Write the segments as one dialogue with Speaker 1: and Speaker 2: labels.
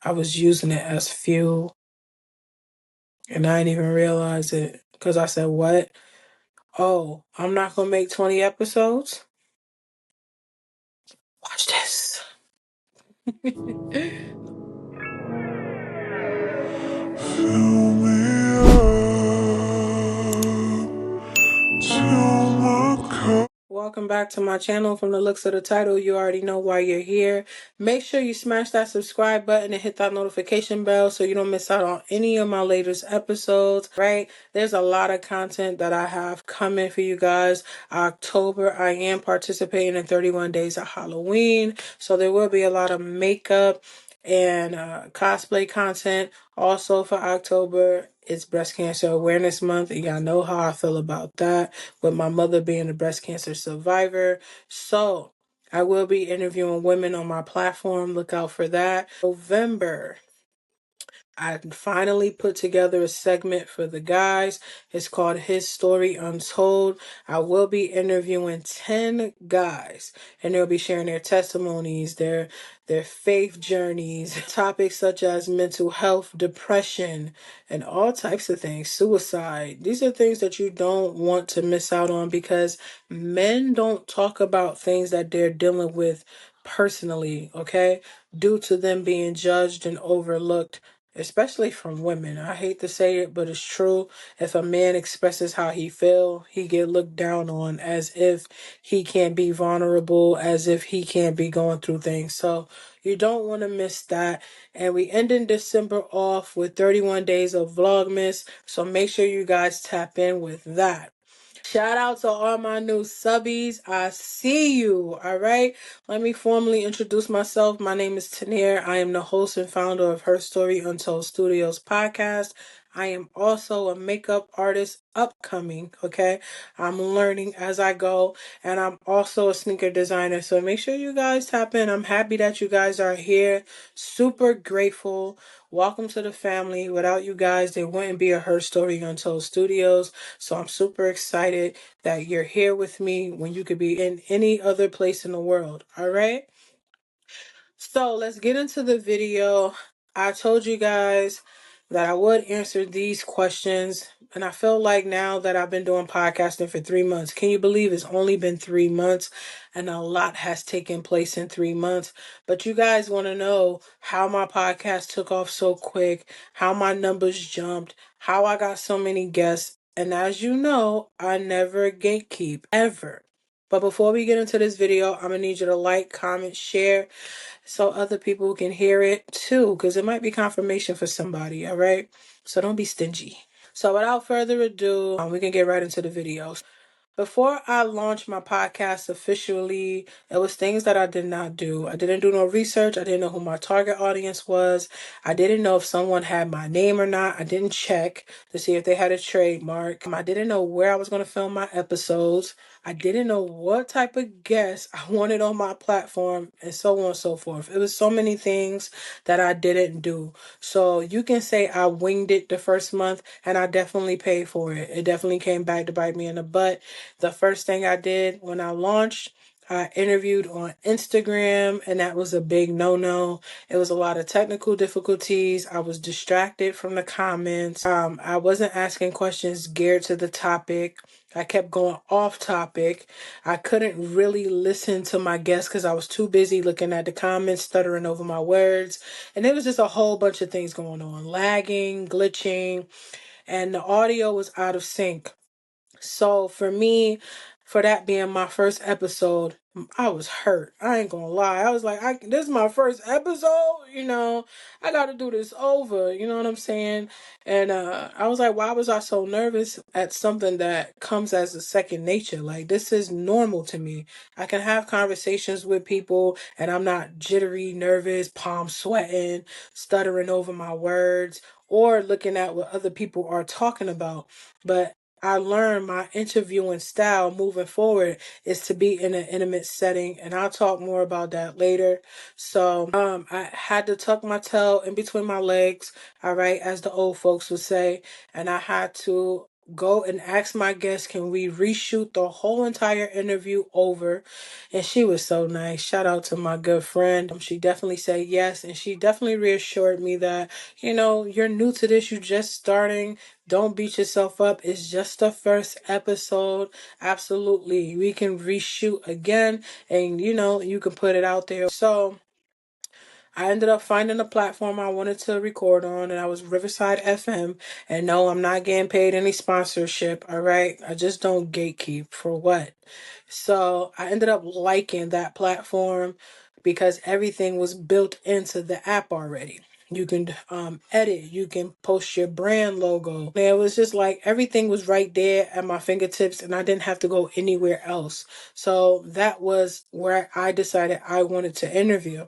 Speaker 1: I was using it as fuel, and I didn't even realize it because I said, what? Oh, I'm not going to make 20 episodes? Watch this. Fill me up till my cup. Welcome back to my channel. From the looks of the title, you already know why you're here. Make sure you smash that subscribe button and hit that notification bell so you don't miss out on any of my latest episodes, right? There's a lot of content that I have coming for you guys. October, I am participating in 31 Days of Halloween, so there will be a lot of makeup and cosplay content. Also for October, it's Breast Cancer Awareness Month, and y'all know how I feel about that, with my mother being a breast cancer survivor. So I will be interviewing women on my platform. Look out for that. November, I finally put together a segment for the guys. It's called HerrStory Untold. I will be interviewing 10 guys, and they'll be sharing their testimonies, their faith journeys, topics such as mental health, depression, and all types of things, suicide. These are things that you don't want to miss out on, because men don't talk about things that they're dealing with personally, okay? Due to them being judged and overlooked, especially from women. I hate to say it, but it's true. If a man expresses how he feel, he get looked down on, as if he can't be vulnerable, as if he can't be going through things. So you don't want to miss that. And we ending December off with 31 days of Vlogmas. So make sure you guys tap in with that. Shout out to all my new subbies. I see you. All right. Let me formally introduce myself. My name is Tanirpw. I am the host and founder of HerrStory Untold Studios podcast. I am also a makeup artist, upcoming. Okay. I'm learning as I go. And I'm also a sneaker designer. So make sure you guys tap in. I'm happy that you guys are here. Super grateful. Welcome to the family. Without you guys, there wouldn't be a HerrStory Untold Studios. So I'm super excited that you're here with me when you could be in any other place in the world. All right. So let's get into the video. I told you guys that I would answer these questions, and I feel like now that I've been doing podcasting for 3 months, can you believe it's only been 3 months and a lot has taken place in 3 months? But you guys want to know how my podcast took off so quick, how my numbers jumped, how I got so many guests. And as you know, I never gatekeep, ever. But before we get into this video, I'm going to need you to like, comment, share, so other people can hear it too, because it might be confirmation for somebody. All right. So don't be stingy. So without further ado, we can get right into the video. Before I launched my podcast officially, it was things that I did not do. I didn't do no research. I didn't know who my target audience was. I didn't know if someone had my name or not. I didn't check to see if they had a trademark. I didn't know where I was going to film my episodes. I didn't know what type of guests I wanted on my platform, and so on and so forth. It was so many things that I didn't do. So you can say I winged it the first month, and I definitely paid for it. It definitely came back to bite me in the butt. The first thing I did when I launched, I interviewed on Instagram, and that was a big no-no. It was a lot of technical difficulties. I was distracted from the comments. I wasn't asking questions geared to the topic. I kept going off topic. I couldn't really listen to my guests because I was too busy looking at the comments, stuttering over my words. And there was just a whole bunch of things going on, lagging, glitching, and the audio was out of sync. So for me, for that being my first episode, I was hurt. I ain't gonna lie. I was like, this is my first episode, I gotta do this over, you know what I'm saying? And I was like, why was I so nervous at something that comes as a second nature? Like, this is normal to me. I can have conversations with people and I'm not jittery, nervous, palm sweating, stuttering over my words, or looking at what other people are talking about. But I learned my interviewing style moving forward is to be in an intimate setting, and I'll talk more about that later. So I had to tuck my tail in between my legs, all right, as the old folks would say, and I had to go and ask my guest, can we reshoot the whole entire interview over? And she was so nice. Shout out to my good friend. She definitely said yes. And she definitely reassured me that, you're new to this. You're just starting. Don't beat yourself up. It's just the first episode. Absolutely. We can reshoot again and, you can put it out there. So I ended up finding a platform I wanted to record on, and I was Riverside FM. And no, I'm not getting paid any sponsorship, all right? I just don't gatekeep for what. So I ended up liking that platform because everything was built into the app already. You can edit, you can post your brand logo. It was just like everything was right there at my fingertips, and I didn't have to go anywhere else. So that was where I decided I wanted to interview.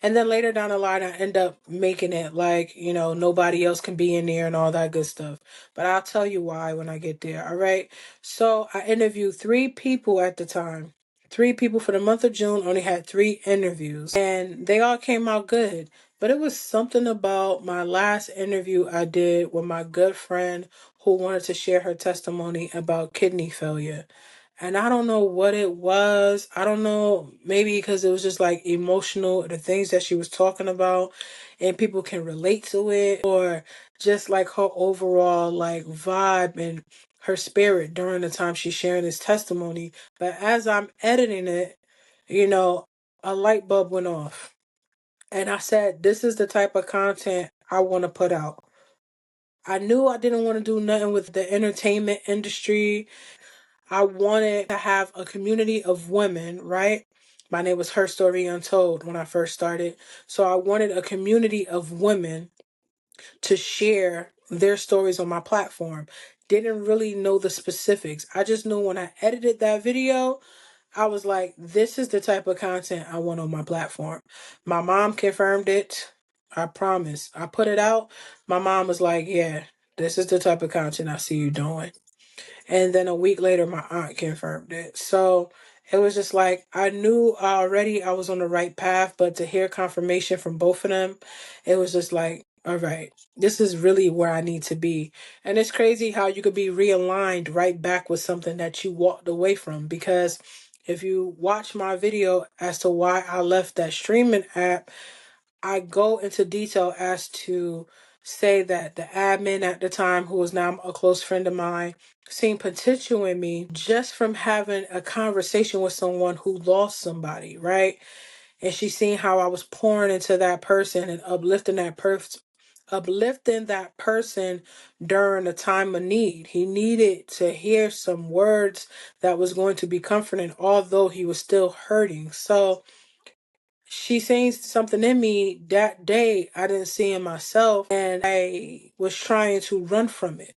Speaker 1: And then later down the line, I end up making it like, nobody else can be in there and all that good stuff. But I'll tell you why when I get there. All right. So I interviewed 3 people at the time. 3 people for the month of June, only had 3 interviews. And they all came out good. But it was something about my last interview I did with my good friend who wanted to share her testimony about kidney failure. And I don't know what it was. I don't know, maybe because it was just like emotional, the things that she was talking about, and people can relate to it, or just like her overall like vibe and her spirit during the time she's sharing this testimony. But as I'm editing it, a light bulb went off. And I said, this is the type of content I want to put out. I knew I didn't want to do nothing with the entertainment industry. I wanted to have a community of women, right? My name was HerrStory Untold when I first started. So I wanted a community of women to share their stories on my platform. Didn't really know the specifics. I just knew when I edited that video, I was like, this is the type of content I want on my platform. My mom confirmed it. I promise. I put it out. My mom was like, yeah, this is the type of content I see you doing. And then a week later, my aunt confirmed it. So it was just like, I knew already I was on the right path, but to hear confirmation from both of them, it was just like, all right, this is really where I need to be. And it's crazy how you could be realigned right back with something that you walked away from. Because if you watch my video as to why I left that streaming app, I go into detail as to say that the admin at the time, who is now a close friend of mine, seen potential in me just from having a conversation with someone who lost somebody, right? And she seen how I was pouring into that person and uplifting that person during a time of need. He needed to hear some words that was going to be comforting, although he was still hurting. So she seen something in me that day I didn't see in myself, and I was trying to run from it.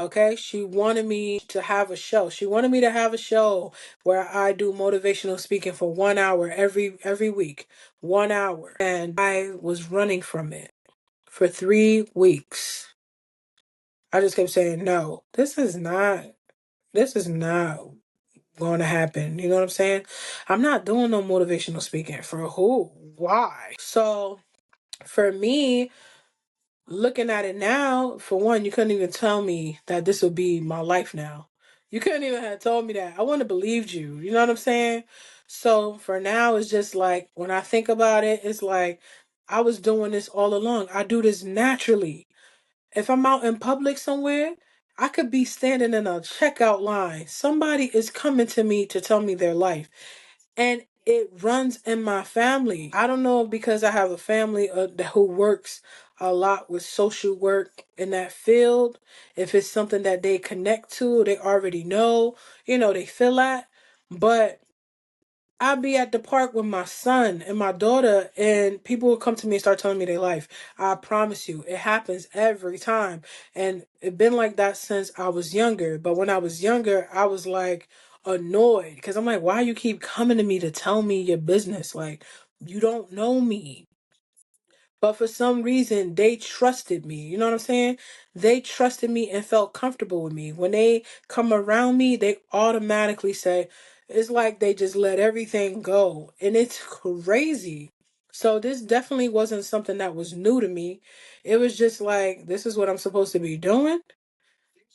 Speaker 1: Okay, she wanted me to have a show. She wanted me to have a show where I do motivational speaking for 1 hour every week. 1 hour. And I was running from it for 3 weeks. I just kept saying, no, this is not going to happen. You know what I'm saying? I'm not doing no motivational speaking. For who? Why? So for me, looking at it now, for one, you couldn't even tell me that this would be my life now. You couldn't even have told me that. I wouldn't have believed you. You know what I'm saying? So for now, it's just like, when I think about it, it's like I was doing this all along. I do this naturally. If I'm out in public somewhere, I could be standing in a checkout line. Somebody is coming to me to tell me their life. And it runs in my family. I don't know, because I have a family who works a lot with social work in that field. If it's something that they connect to, they already know, they feel that. But I'll be at the park with my son and my daughter, and people will come to me and start telling me their life. I promise you, it happens every time. And it's been like that since I was younger. But when I was younger, I was like annoyed because I'm like, why you keep coming to me to tell me your business? Like, you don't know me. But for some reason, they trusted me. You know what I'm saying? They trusted me and felt comfortable with me. When they come around me, they automatically say, it's like they just let everything go. And it's crazy. So this definitely wasn't something that was new to me. It was just like, this is what I'm supposed to be doing.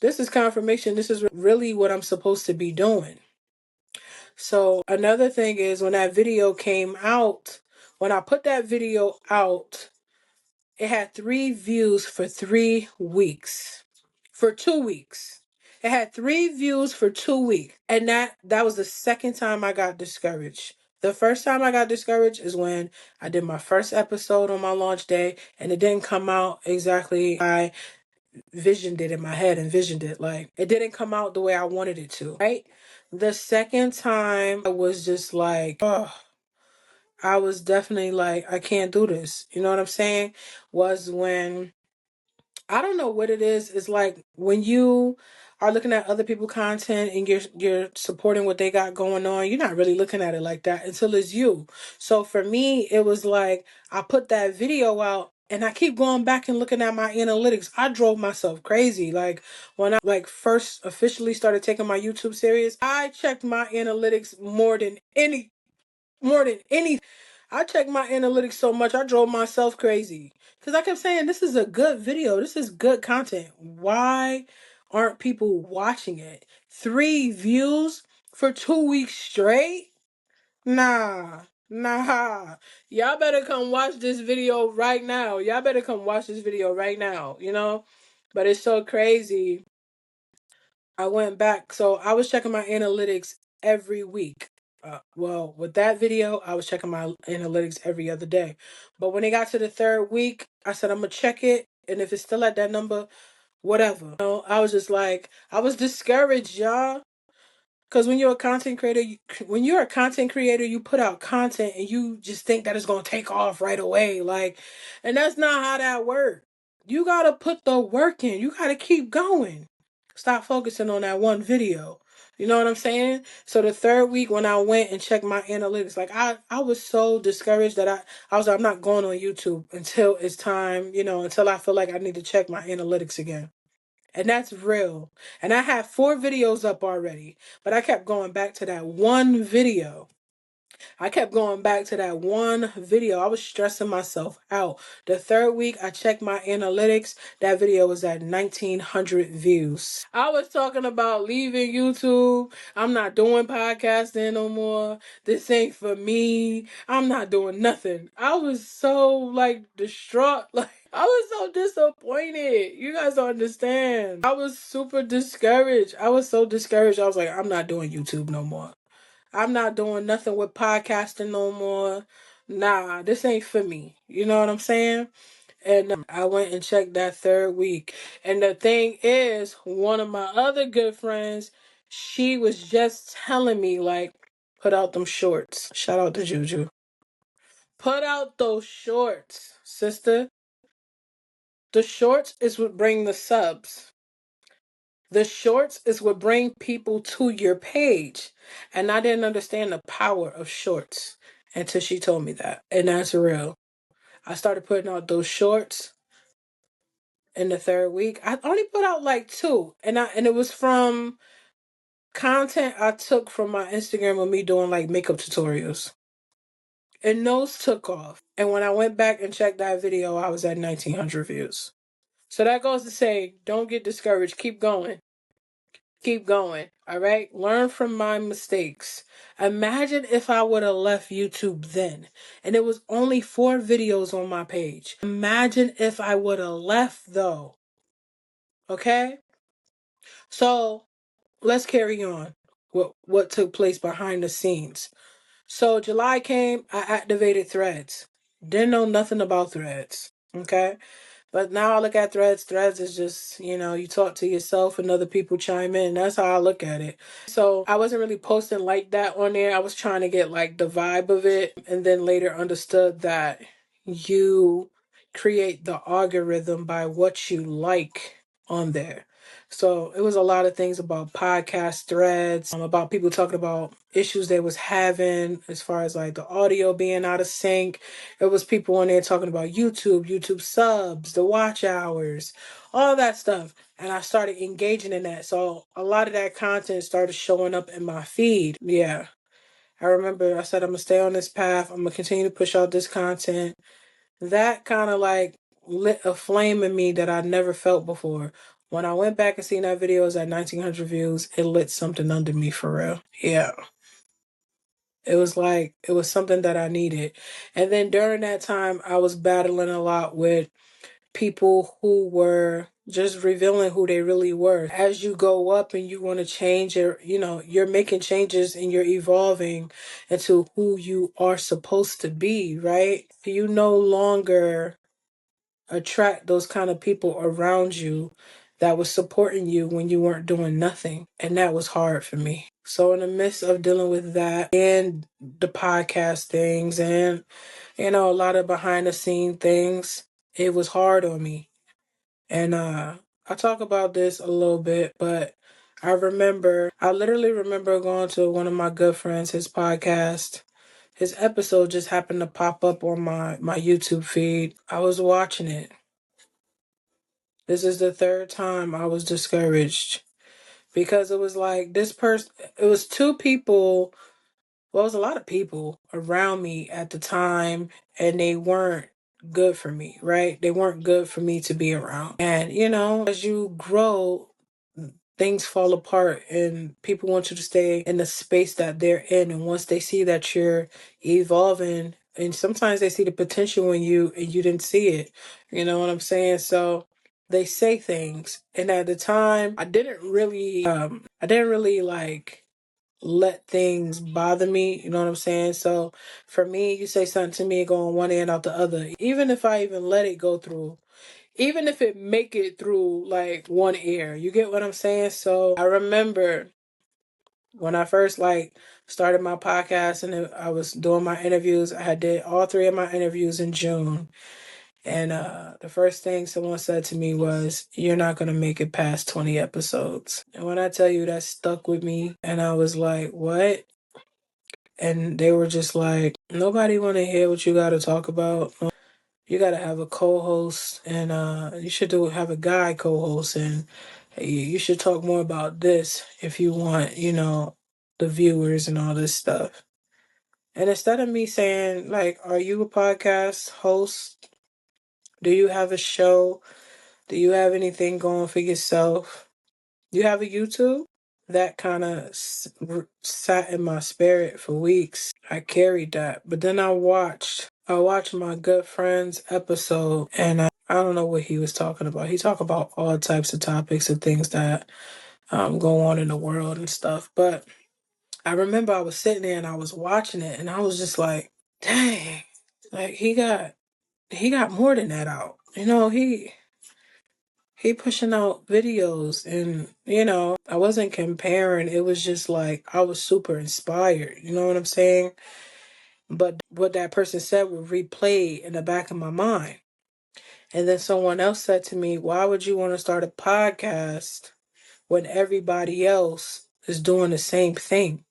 Speaker 1: this is confirmation. This is really what I'm supposed to be doing. So another thing is when that video came out, when I put that video out, it had 3 views for 3 weeks. For 2 weeks. It had 3 views for 2 weeks. And that was the second time I got discouraged. The first time I got discouraged is when I did my first episode on my launch day and it didn't come out exactly I visioned it in my head, envisioned it. Like, it didn't come out the way I wanted it to, right? The second time I was just like, oh, I was definitely like, I can't do this. You know what I'm saying? Was when, I don't know what it is. It's like when you are looking at other people's content and you're supporting what they got going on, you're not really looking at it like that until it's you. So for me, it was like I put that video out and I keep going back and looking at my analytics. I drove myself crazy. Like when I first officially started taking my YouTube serious, I checked my analytics more than any. I checked my analytics so much, I drove myself crazy. Because I kept saying, this is a good video. This is good content. Why aren't people watching it? 3 views for 2 weeks straight? Nah. Y'all better come watch this video right now. You know? But it's so crazy. I went back. So I was checking my analytics every week. Well, with that video, I was checking my analytics every other day. But when it got to the 3rd week, I said, I'm going to check it. And if it's still at that number, whatever. You know, I was just like, I was discouraged, y'all. Because when you're a content creator, you put out content and you just think that it's going to take off right away. Like, and that's not how that works. You got to put the work in. You got to keep going. Stop focusing on that one video. You know what I'm saying? So the 3rd week when I went and checked my analytics, like I was so discouraged that I was like, I'm not going on YouTube until it's time, you know, until I feel like I need to check my analytics again. And that's real. And I have 4 videos up already, but I kept going back to that one video. I was stressing myself out. The 3rd week, I checked my analytics. That video was at 1,900 views. I was talking about leaving YouTube. I'm not doing podcasting no more. This ain't for me. I'm not doing nothing. I was so distraught. I was so disappointed. You guys don't understand. I was super discouraged. I was so discouraged. I was like, I'm not doing YouTube no more. I'm not doing nothing with podcasting no more. Nah, this ain't for me. You know what I'm saying? And I went and checked that 3rd week. And the thing is, one of my other good friends, she was just telling me, put out them shorts. Shout out to Juju. Put out those shorts, sister. The shorts is what bring the subs. The shorts is what bring people to your page. And I didn't understand the power of shorts until she told me that. And that's real. I started putting out those shorts in the 3rd week. I only put out 2. And it was from content I took from my Instagram of me doing makeup tutorials. And those took off. And when I went back and checked that video, I was at 1,900 views. So that goes to say, don't get discouraged. Keep going. All right? Learn from my mistakes. Imagine if I would have left YouTube then and it was only 4 videos on my page. Imagine if I would have left though. Okay? So let's carry on. What took place behind the scenes. So July came, I activated Threads. Didn't know nothing about Threads. Okay? But now I look at Threads. Threads is just, you talk to yourself and other people chime in. That's how I look at it. So I wasn't really posting like that on there. I was trying to get the vibe of it. And then later understood that you create the algorithm by what you like on there. So it was a lot of things about podcast threads, about people talking about issues they was having as far as the audio being out of sync. It was people on there talking about YouTube subs, the watch hours, all that stuff. And I started engaging in that. So a lot of that content started showing up in my feed. Yeah. I remember I said, I'm going to stay on this path. I'm going to continue to push out this content. That kind of lit a flame in me that I never felt before. When I went back and seen that video, it was at 1,900 views. It lit something under me for real. Yeah. It was something that I needed. And then during that time, I was battling a lot with people who were just revealing who they really were. As you go up and you want to change you're making changes and you're evolving into who you are supposed to be, right? You no longer attract those kind of people around you that was supporting you when you weren't doing nothing. And that was hard for me. So in the midst of dealing with that and the podcast things and, a lot of behind the scene things, it was hard on me. And I talk about this a little bit, but I literally remember going to one of my good friends, his podcast. His episode just happened to pop up on my YouTube feed. I was watching it. This is the third time I was discouraged because it was like it was two people. Well, it was a lot of people around me at the time, and they weren't good for me, right? They weren't good for me to be around. And, as you grow, things fall apart and people want you to stay in the space that they're in. And once they see that you're evolving, and sometimes they see the potential in you and you didn't see it. You know what I'm saying? So they say things. And at the time, I didn't really like let things bother me, you know what I'm saying? So for me, you say something to me, go on one end out the other. Even if I even let it go through, even if it make it through like one ear, you get what I'm saying? So I remember when I first started my podcast and I was doing my interviews, I had did all 3 of my interviews in June. And the first thing someone said to me was, "You're not going to make it past 20 episodes." And when I tell you that stuck with me, and I was like, "What?" And they were just like, "Nobody want to hear what you got to talk about. You got to have a co-host, and you should have a guy co-host, and you should talk more about this if you want, the viewers and all this stuff." And instead of me saying, like, "Are you a podcast host? Do you have a show? Do you have anything going for yourself? Do you have a YouTube?" That kind of sat in my spirit for weeks. I carried that. But then I watched my good friend's episode, and I don't know what he was talking about. He talked about all types of topics and things that go on in the world and stuff. But I remember I was sitting there and I was watching it, and I was just like, dang, like he got more than that out. He pushing out videos, and I wasn't comparing. It was just like I was super inspired, you know what I'm saying? But what that person said would replay in the back of my mind. And then someone else said to me, "Why would you want to start a podcast when everybody else is doing the same thing?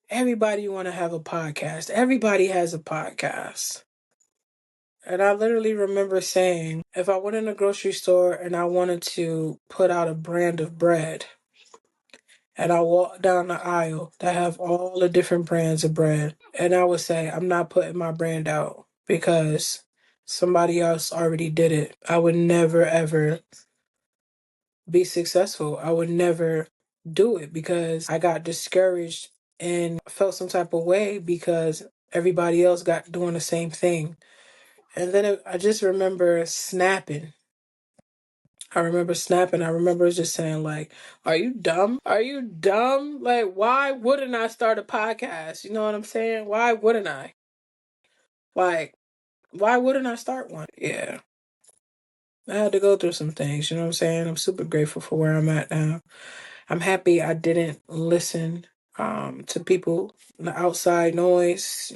Speaker 1: Everybody want to have a podcast. Everybody has a podcast." And I literally remember saying, if I went in a grocery store and I wanted to put out a brand of bread, and I walk down the aisle that have all the different brands of bread, and I would say, I'm not putting my brand out because somebody else already did it, I would never ever be successful. I would never do it because I got discouraged and felt some type of way because everybody else got doing the same thing. And then I just remember snapping. I remember just saying, like, "Are you dumb? Are you dumb? Like, why wouldn't I start a podcast?" You know what I'm saying? Why wouldn't I? Like, why wouldn't I start one? Yeah. I had to go through some things, you know what I'm saying? I'm super grateful for where I'm at now. I'm happy I didn't listen to people, the outside noise,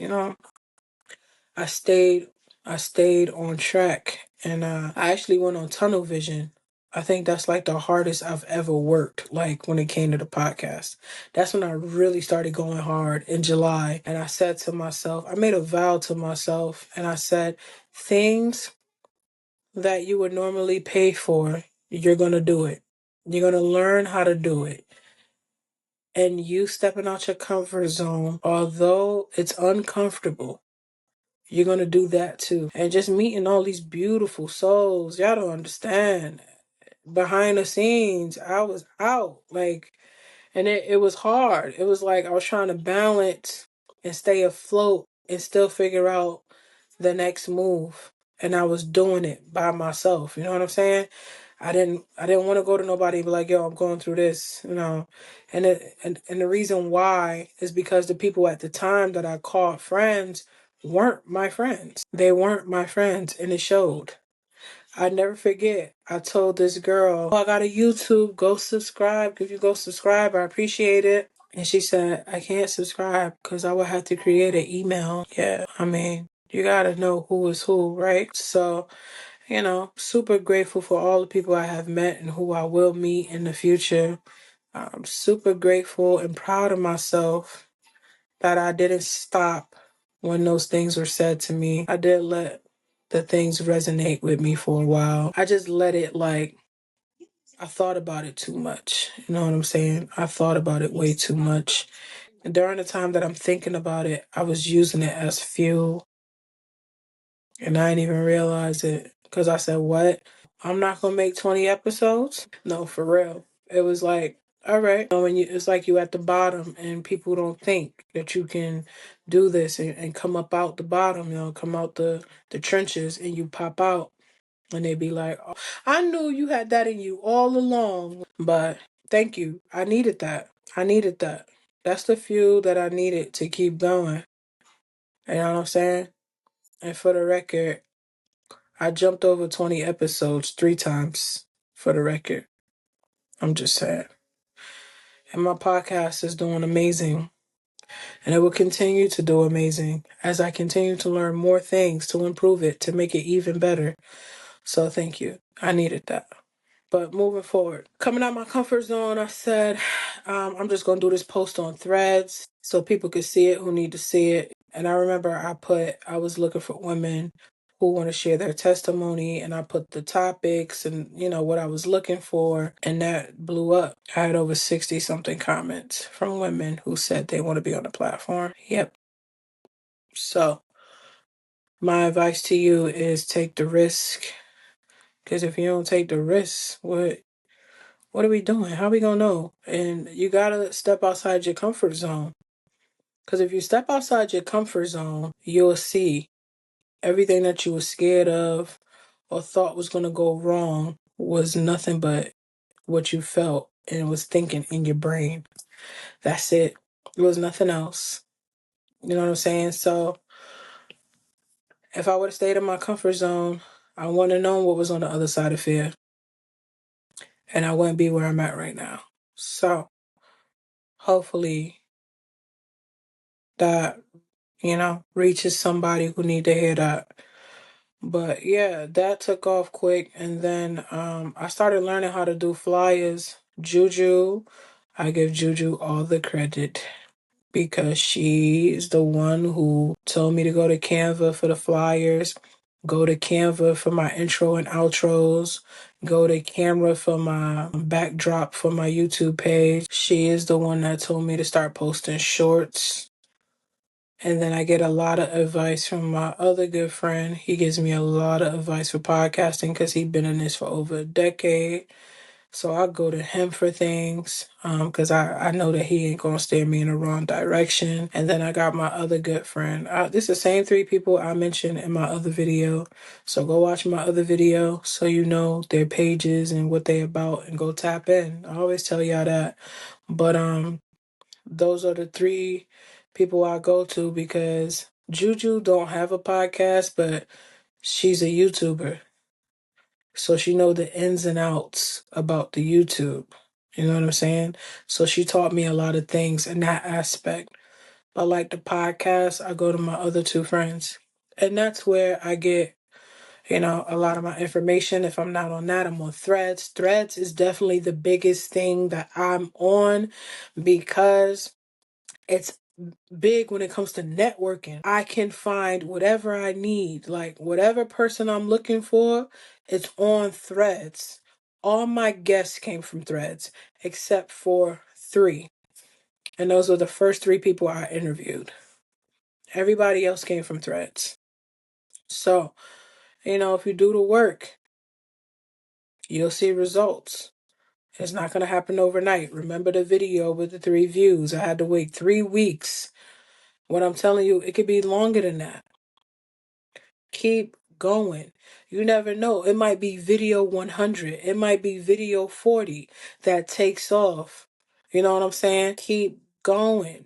Speaker 1: I stayed I stayed on track, and I actually went on tunnel vision. I think that's like the hardest I've ever worked, like when it came to the podcast. That's when I really started going hard in July. And I said to myself, I made a vow to myself, and I said, things that you would normally pay for, you're going to do it. You're going to learn how to do it. And you stepping out your comfort zone, although it's uncomfortable, you're going to do that too. And just meeting all these beautiful souls. Y'all don't understand. behind the scenes, I was out. Like, and it was hard. It was like I was trying to balance and stay afloat and still figure out the next move. And I was doing it by myself. You know what I'm saying? I didn't want to go to nobody and be like, yo, I'm going through this, you know. And the reason why is because the people at the time that I called friends weren't my friends. They weren't my friends, and it showed. I never forget. I told this girl, oh, I got a YouTube. Go subscribe. If you go subscribe, I appreciate it. And she said, I can't subscribe because I would have to create an email. Yeah, I mean, you got to know who is who, right? So, super grateful for all the people I have met and who I will meet in the future. I'm super grateful and proud of myself that I didn't stop when those things were said to me. I did let the things resonate with me for a while. I just let it I thought about it too much. You know what I'm saying? I thought about it way too much. And during the time that I'm thinking about it, I was using it as fuel. And I didn't even realize it. Because I said, what? I'm not going to make 20 episodes? No, for real. It was like, all right. When it's like you at the bottom and people don't think that you can do this and come up out the bottom, come out the trenches and you pop out. And they be like, oh, I knew you had that in you all along. But thank you. I needed that. I needed that. That's the fuel that I needed to keep going. You know what I'm saying? And for the record, I jumped over 20 episodes 3 times, for the record. I'm just saying. And my podcast is doing amazing. And it will continue to do amazing as I continue to learn more things to improve it, to make it even better. So thank you. I needed that. But moving forward, coming out my comfort zone, I said, I'm just going to do this post on Threads so people could see it who need to see it. And I remember I was looking for women who want to share their testimony, and I put the topics and, what I was looking for, and that blew up. I had over 60 something comments from women who said they want to be on the platform. Yep. So my advice to you is take the risk. Because if you don't take the risk, what are we doing? How are we going to know? And you got to step outside your comfort zone. Because if you step outside your comfort zone, you'll see everything that you were scared of or thought was going to go wrong was nothing but what you felt and was thinking in your brain. That's it. It was nothing else. You know what I'm saying? So if I would have stayed in my comfort zone, I wouldn't have known what was on the other side of fear. And I wouldn't be where I'm at right now. So hopefully that reaches somebody who need to hear that. But yeah, that took off quick. And then I started learning how to do flyers. Juju, I give Juju all the credit because she is the one who told me to go to Canva for the flyers, go to Canva for my intro and outros, go to Canva for my backdrop for my YouTube page. She is the one that told me to start posting shorts. And then I get a lot of advice from my other good friend. He gives me a lot of advice for podcasting because he's been in this for over a decade. So I go to him for things because I know that he ain't going to steer me in the wrong direction. And then I got my other good friend. This is the same 3 people I mentioned in my other video. So go watch my other video so you know their pages and what they about and go tap in. I always tell y'all that. But those are the 3 people I go to because Juju don't have a podcast, but she's a YouTuber. So she know the ins and outs about the YouTube. You know what I'm saying? So she taught me a lot of things in that aspect. But like the podcast, I go to my other 2 friends. And that's where I get, a lot of my information. If I'm not on that, I'm on Threads. Threads is definitely the biggest thing that I'm on because it's big when it comes to networking. I can find whatever I need, like whatever person I'm looking for, it's on Threads. All my guests came from Threads except for 3. And those were the first 3 people I interviewed. Everybody else came from Threads. So, if you do the work, You'll see results. It's not going to happen overnight. Remember the video with the 3 views? I had to wait 3 weeks. What I'm telling you, it could be longer than that. Keep going. You never know. It might be video 100. It might be video 40 that takes off. You know what I'm saying? Keep going.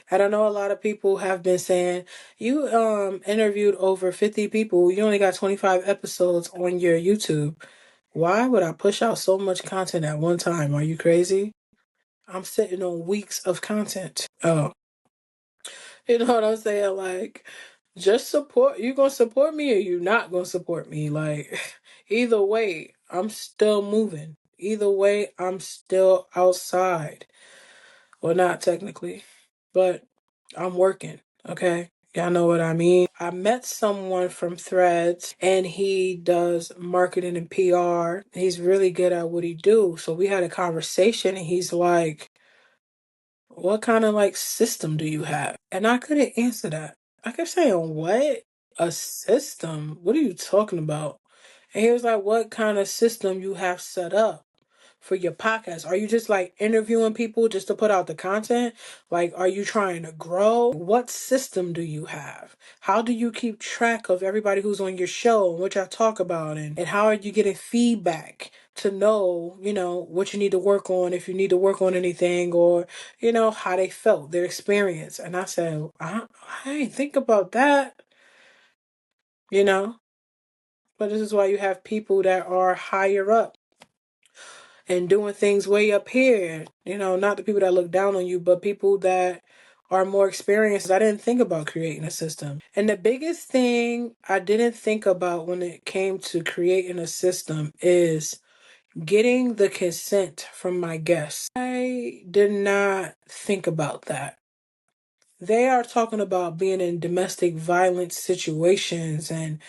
Speaker 1: And I know a lot of people have been saying, you interviewed over 50 people. You only got 25 episodes on your YouTube. Why would I push out so much content at one time? Are you crazy? I'm sitting on weeks of content. Oh, you know what I'm saying? Like, just support. You gonna support me or you not gonna support me? Like, either way, I'm still moving. Either way, I'm still outside. Well, not technically, but I'm working. Okay. Y'all know what I mean? I met someone from Threads and he does marketing and PR. He's really good at what he do. So we had a conversation and he's like, what kind of like system do you have? And I couldn't answer that. I kept saying, what? A system? What are you talking about? And he was like, what kind of system you have set up for your podcast? Are you just like interviewing people just to put out the content? Like, are you trying to grow? What system do you have? How do you keep track of everybody who's on your show and what y'all talk about? And how are you getting feedback to know, what you need to work on, if you need to work on anything, or, how they felt, their experience? And I said, I ain't think about that, but this is why you have people that are higher up and doing things way up here. Not the people that look down on you, but people that are more experienced. I didn't think about creating a system. And the biggest thing I didn't think about when it came to creating a system is getting the consent from my guests. I did not think about that. They are talking about being in domestic violence situations and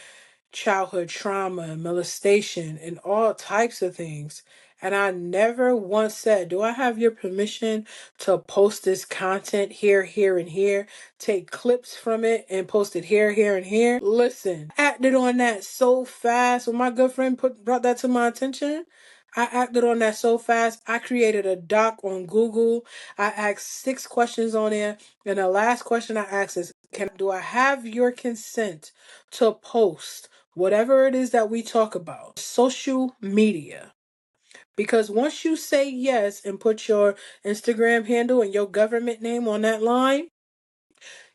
Speaker 1: childhood trauma, molestation, and all types of things. And I never once said, do I have your permission to post this content here, here, and here? Take clips from it and post it here, here, and here? Listen, I acted on that so fast. When my good friend brought that to my attention, I acted on that so fast. I created a doc on Google. I asked 6 questions on there. And the last question I asked is, do I have your consent to post whatever it is that we talk about, social media? Because once you say yes and put your Instagram handle and your government name on that line,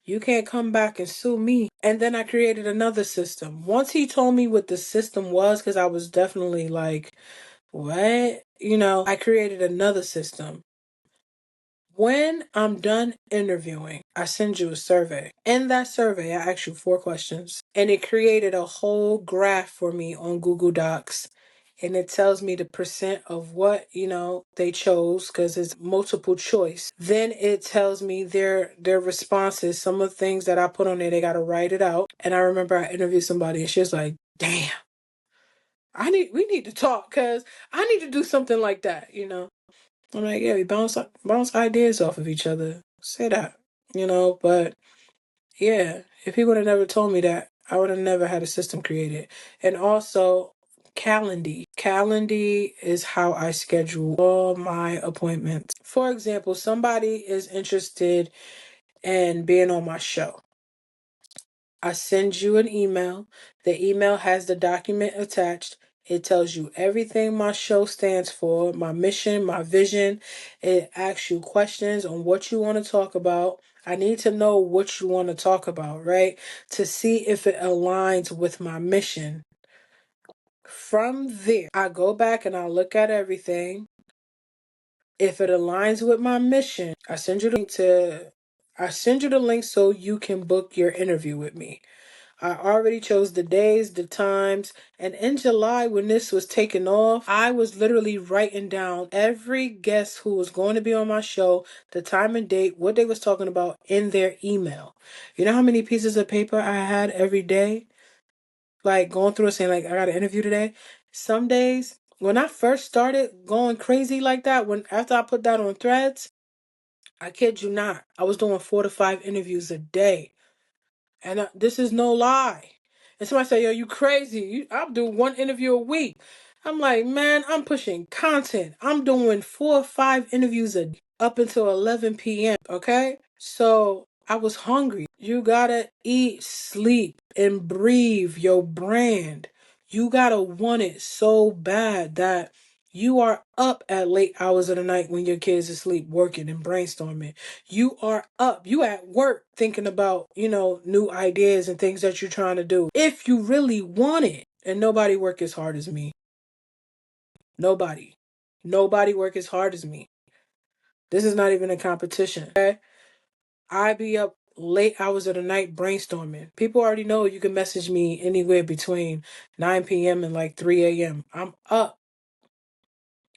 Speaker 1: you can't come back and sue me. And then I created another system. Once he told me what the system was, because I was definitely like, what? I created another system. When I'm done interviewing, I send you a survey. In that survey, I ask you 4 questions. And it created a whole graph for me on Google Docs. And it tells me the percent of what, they chose, because it's multiple choice. Then it tells me their responses. Some of the things that I put on there, they got to write it out. And I remember I interviewed somebody and she was like, damn, we need to talk, because I need to do something like that, I'm like, yeah, we bounce ideas off of each other. Say that, but yeah, if he would have never told me that, I would have never had a system created. And also, Calendly. Calendly is how I schedule all my appointments. For example, somebody is interested in being on my show. I send you an email. The email has the document attached. It tells you everything my show stands for, my mission, my vision. It asks you questions on what you want to talk about. I need to know what you want to talk about, right? To see if it aligns with my mission. From there, I go back and I look at everything. If it aligns with my mission, I send you the link so you can book your interview with me. I already chose the days, the times, and in July when this was taking off, I was literally writing down every guest who was going to be on my show, the time and date, what they was talking about in their email. You know how many pieces of paper I had every day? Like going through and saying, like, I got an interview today. Some days, when I first started going crazy like that, after I put that on Threads, I kid you not, I was doing 4 to 5 interviews a day. And this is no lie. And somebody say, yo, you crazy. I'm doing 1 interview a week. I'm like, man, I'm pushing content. I'm doing 4 or 5 interviews up until 11 p.m. Okay? So I was hungry. You gotta eat, sleep, and breathe your brand. You gotta want it so bad that you are up at late hours of the night when your kids are asleep working and brainstorming. You are up. You at work thinking about, new ideas and things that you're trying to do. If you really want it. And nobody work as hard as me. Nobody. Nobody work as hard as me. This is not even a competition. Okay? I be up late hours of the night brainstorming. People already know you can message me anywhere between 9 p.m. and like 3 a.m. I'm up.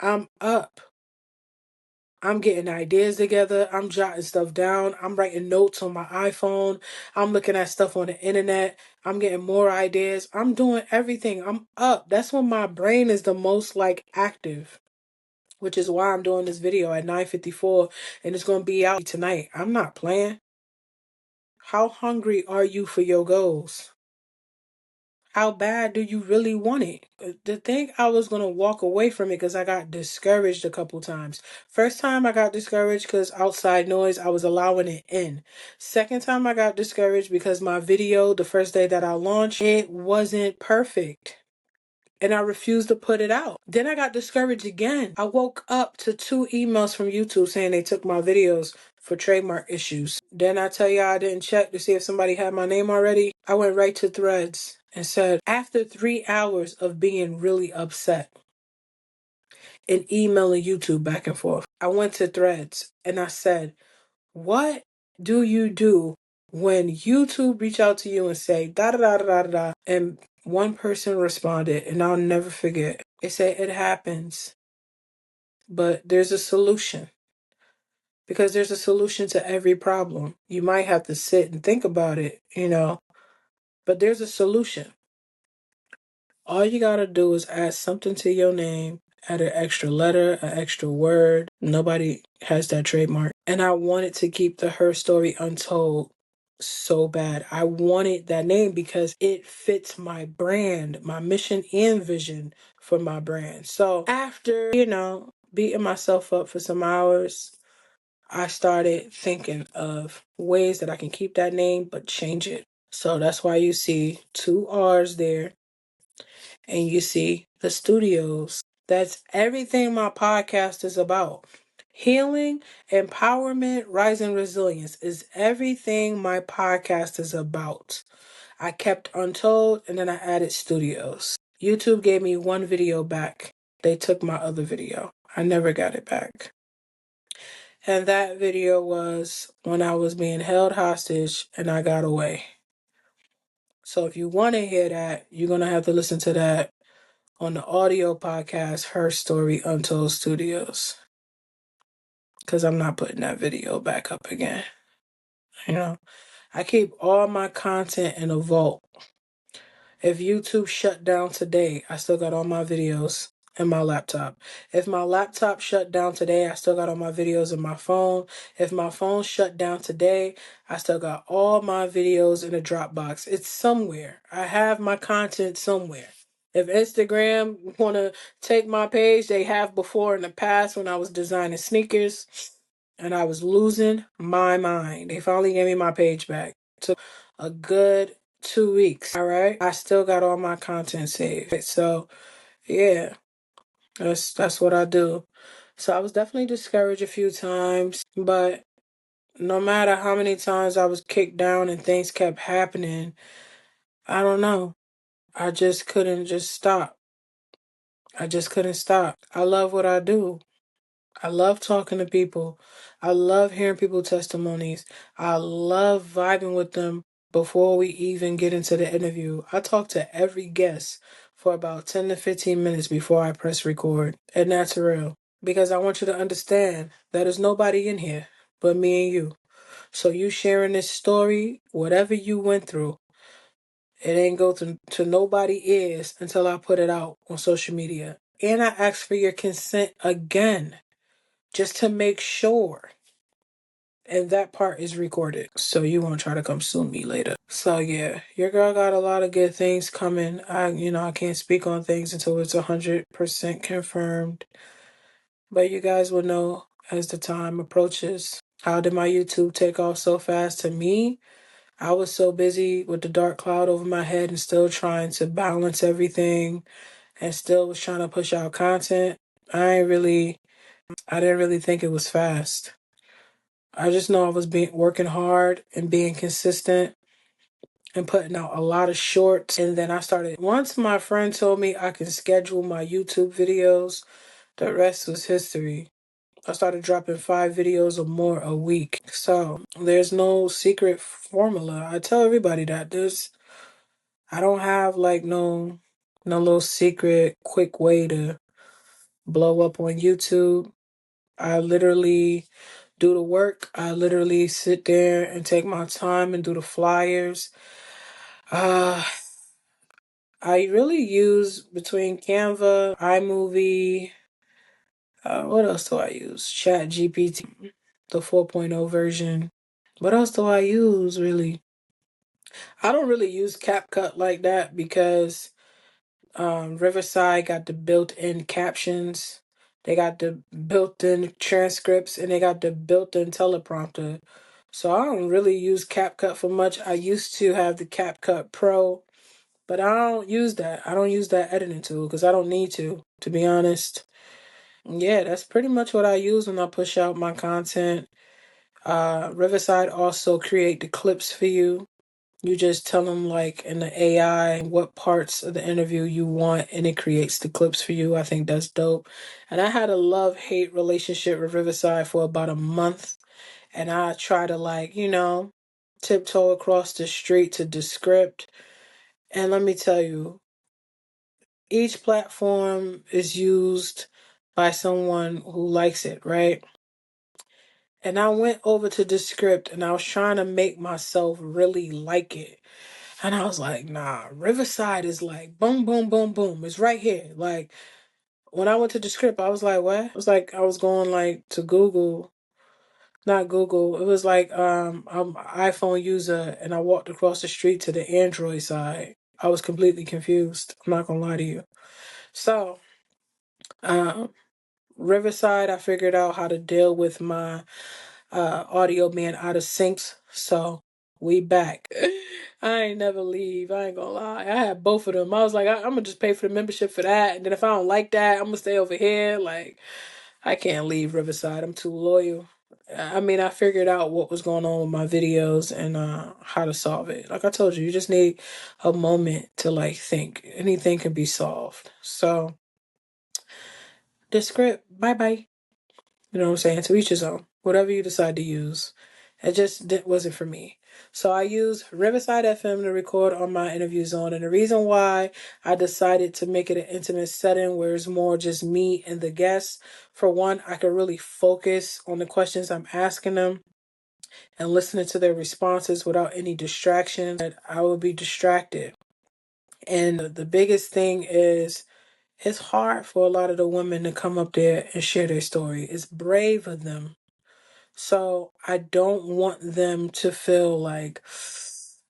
Speaker 1: I'm up. I'm getting ideas together. I'm jotting stuff down. I'm writing notes on my iPhone. I'm looking at stuff on the internet. I'm getting more ideas. I'm doing everything. I'm up. That's when my brain is the most like active, which is why I'm doing this video at 9:54 and it's going to be out tonight. I'm not playing. How hungry are you for your goals? How bad do you really want it? To think I was going to walk away from it because I got discouraged a couple times. First time I got discouraged because outside noise, I was allowing it in. Second time I got discouraged because my video, the first day that I launched, it wasn't perfect. And I refused to put it out. Then I got discouraged again. I woke up to 2 emails from YouTube saying they took my videos for trademark issues. Then I tell y'all I didn't check to see if somebody had my name already. I went right to Threads and said, after 3 hours of being really upset and emailing YouTube back and forth, I went to Threads and I said, what do you do when YouTube reach out to you and say da da da da da da, and one person responded, and I'll never forget. It said it happens, but there's a solution. Because there's a solution to every problem. You might have to sit and think about it, but there's a solution. All you gotta do is add something to your name, add an extra letter, an extra word. Nobody has that trademark. And I wanted to keep the HerrStory Untold so bad. I wanted that name because it fits my brand, my mission and vision for my brand. So after, beating myself up for some hours, I started thinking of ways that I can keep that name but change it. So that's why you see 2 R's there and you see the studios. That's everything my podcast is about. Healing, empowerment, rising resilience is everything my podcast is about. I kept Untold and then I added studios. YouTube gave me 1 video back. They took my other video. I never got it back. And that video was when I was being held hostage and I got away. So if you want to hear that, you're going to have to listen to that on the audio podcast, HerrStory Untold Studios. Because I'm not putting that video back up again. I keep all my content in a vault. If YouTube shut down today, I still got all my videos in my laptop. If my laptop shut down today, I still got all my videos in my phone. If my phone shut down today, I still got all my videos in a Dropbox. It's somewhere. I have my content somewhere. If Instagram want to take my page, they have before in the past when I was designing sneakers and I was losing my mind. They finally gave me my page back. It took a good 2 weeks. All right. I still got all my content saved. So yeah, that's what I do. So I was definitely discouraged a few times, but no matter how many times I was kicked down and things kept happening, I don't know. I just couldn't just stop. I just couldn't stop. I love what I do. I love talking to people. I love hearing people's testimonies. I love vibing with them before we even get into the interview. I talk to every guest for about 10 to 15 minutes before I press record. And that's real. Because I want you to understand that there's nobody in here but me and you. So you sharing this story, whatever you went through, it ain't go to nobody ears until I put it out on social media. And I ask for your consent again, just to make sure. And that part is recorded, so you won't try to come sue me later. So yeah, your girl got a lot of good things coming. I can't speak on things until it's 100% confirmed. But you guys will know as the time approaches. How did my YouTube take off so fast? To me, I was so busy with the dark cloud over my head and still trying to balance everything and still was trying to push out content. I didn't really think it was fast. I just know I was working hard and being consistent and putting out a lot of shorts. And then once my friend told me I can schedule my YouTube videos, the rest was history. I started dropping 5 videos or more a week. So there's no secret formula. I tell everybody that I don't have like no little secret quick way to blow up on YouTube. I literally do the work. I literally sit there and take my time and do the flyers. I really use between Canva, iMovie, what else do I use? Chat GPT, the 4.0 version. What else do I use really? I don't really use CapCut like that because Riverside got the built-in captions. They got the built-in transcripts and they got the built-in teleprompter. So I don't really use CapCut for much. I used to have the CapCut Pro, but I don't use that. I don't use that editing tool because I don't need to be honest. Yeah, that's pretty much what I use when I push out my content. Riverside also create the clips for you. You just tell them like in the AI what parts of the interview you want and it creates the clips for you. I think that's dope. And I had a love-hate relationship with Riverside for about a month. And I try to tiptoe across the street to Descript. And let me tell you, each platform is used by someone who likes it, right? And I went over to Descript and I was trying to make myself really like it. And I was like, nah, Riverside is like boom, boom, boom, boom. It's right here. Like when I went to Descript, I was like, what? It was like I was going like to Google, not Google. It was like I'm an iPhone user and I walked across the street to the Android side. I was completely confused. I'm not gonna lie to you. So, Riverside, I figured out how to deal with my audio being out of sync. So we back. I ain't never leave. I ain't gonna lie. I had both of them. I was like, I'm gonna just pay for the membership for that. And then if I don't like that, I'm gonna stay over here. Like, I can't leave Riverside. I'm too loyal. I mean, I figured out what was going on with my videos and how to solve it. Like I told you, you just need a moment to like think. Anything can be solved. So, the script, bye bye. You know what I'm saying? To each his own. Whatever you decide to use. It just wasn't for me. So I use Riverside FM to record on my interviews on. And the reason why I decided to make it an intimate setting where it's more just me and the guests, for one, I could really focus on the questions I'm asking them and listening to their responses without any distractions. That I will be distracted. And the biggest thing is it's hard for a lot of the women to come up there and share their story. It's brave of them. So I don't want them to feel like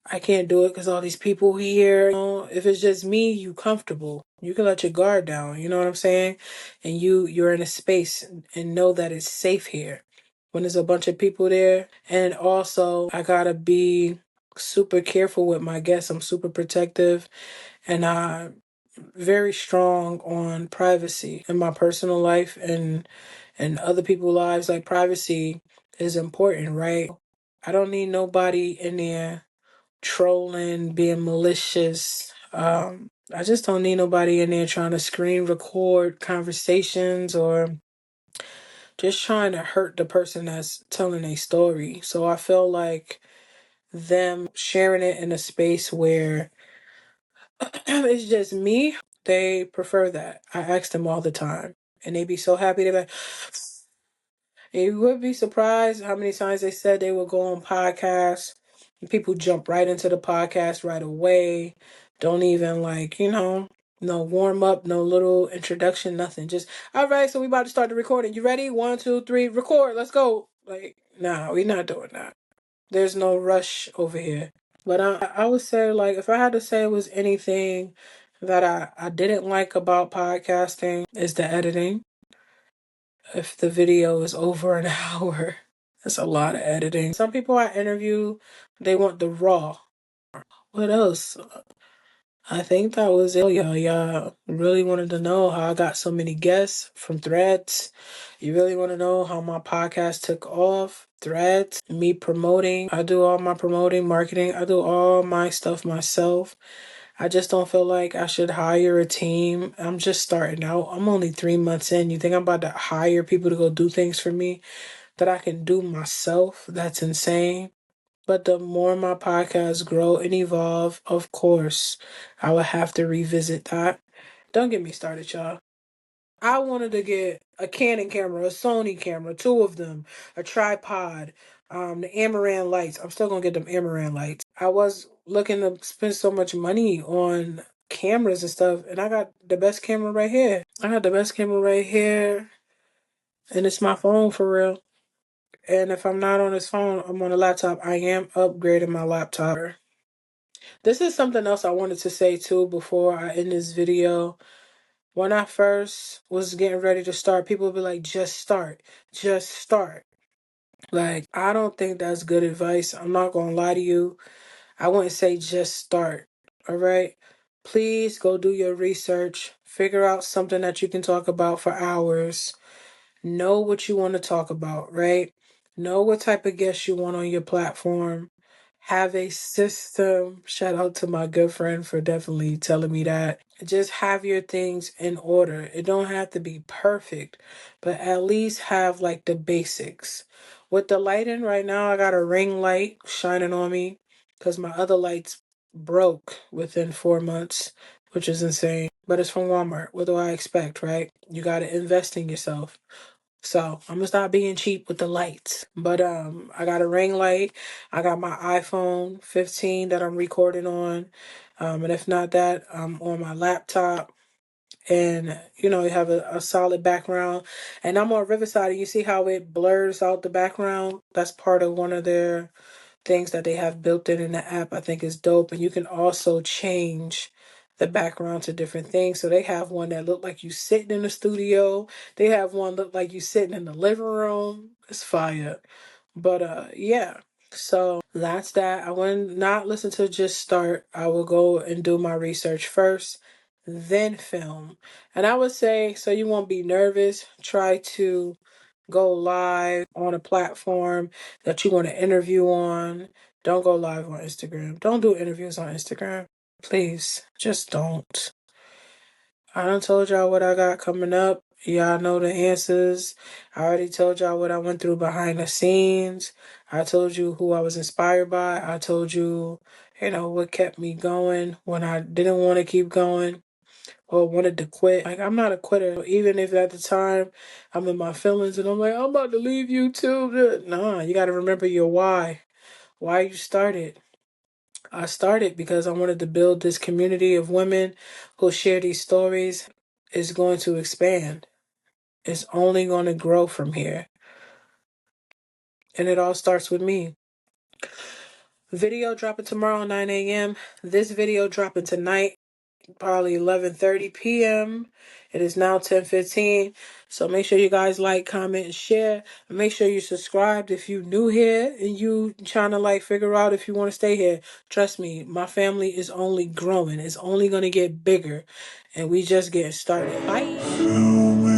Speaker 1: I can't do it because all these people here. If it's just me, you comfortable. You can let your guard down. You know what I'm saying? And you're in a space and know that it's safe here. When there's a bunch of people there, and also I gotta be super careful with my guests. I'm super protective, and I'm very strong on privacy in my personal life and other people's lives. Like privacy is important, right? I don't need nobody in there trolling, being malicious. I just don't need nobody in there trying to screen record conversations or just trying to hurt the person that's telling a story. So I feel like them sharing it in a space where it's just me, they prefer that. I ask them all the time. And they be so happy. They're like, you would be surprised how many times they said they would go on podcasts. And people jump right into the podcast right away. Don't even no warm up, no little introduction, nothing. Just, all right, so we about to start the recording. You ready? 1, 2, 3, record. Let's go. Like, Nah, we're not doing that. There's no rush over here. But I would say, like, if I had to say it was anything that I didn't like about podcasting, is the editing. If the video is over an hour, that's a lot of editing. Some people I interview, they want the raw. What else? I think that was it. Y'all really wanted to know how I got so many guests from Threads. You really want to know how my podcast took off? Threads, me promoting. I do all my promoting, marketing. I do all my stuff myself. I just don't feel like I should hire a team. I'm just starting out. I'm only 3 months in. You think I'm about to hire people to go do things for me that I can do myself? That's insane. But the more my podcasts grow and evolve, of course, I would have to revisit that. Don't get me started, y'all. I wanted to get a Canon camera, a Sony camera, two of them, a tripod, the Amaran lights. I'm still gonna get them Amaran lights. I was looking to spend so much money on cameras and stuff, and I got the best camera right here. I got the best camera right here, and it's my phone for real. And if I'm not on this phone, I'm on a laptop. I am upgrading my laptop. This is something else I wanted to say too before I end this video. When I first was getting ready to start, people would be like, just start. Just start. Like, I don't think that's good advice. I'm not going to lie to you. I wouldn't say just start. All right? Please go do your research. Figure out something that you can talk about for hours. Know what you want to talk about, right? Know what type of guests you want on your platform. Have a system. Shout out to my good friend for definitely telling me that. Just have your things in order. It don't have to be perfect, but at least have like the basics. With the lighting right now, I got a ring light shining on me because my other lights broke within 4 months, which is insane. But it's from Walmart. What do I expect, right? You got to invest in yourself. So I'm gonna stop being cheap with the lights. But I got a ring light. I got my iPhone 15 that I'm recording on. And if not that, I'm on my laptop. And you have a solid background. And I'm on Riverside, and you see how it blurs out the background? That's part of one of their things that they have built in the app. I think is dope. And you can also change the background to different things. So they have one that look like you sitting in the studio. They have one look like you sitting in the living room. It's fire. But yeah. So that's that. I will not listen to just start. I will go and do my research first, then film. And I would say, so you won't be nervous, try to go live on a platform that you want to interview on. Don't go live on Instagram. Don't do interviews on Instagram. Please, just don't. I done told y'all what I got coming up. Y'all know the answers. I already told y'all what I went through behind the scenes. I told you who I was inspired by. I told you, what kept me going when I didn't want to keep going or wanted to quit. Like, I'm not a quitter. Even if at the time I'm in my feelings and I'm like, I'm about to leave YouTube. Nah, you got to remember your why. Why you started. I started because I wanted to build this community of women who share these stories. It's going to expand. It's only going to grow from here. And it all starts with me. Video dropping tomorrow, 9 a.m. This video dropping tonight, probably 11:30 p.m. It is now 10:15. So make sure you guys like, comment, and share. And make sure you subscribed if you new here and you trying to figure out if you want to stay here. Trust me, my family is only growing. It's only going to get bigger. And we just getting started. Bye.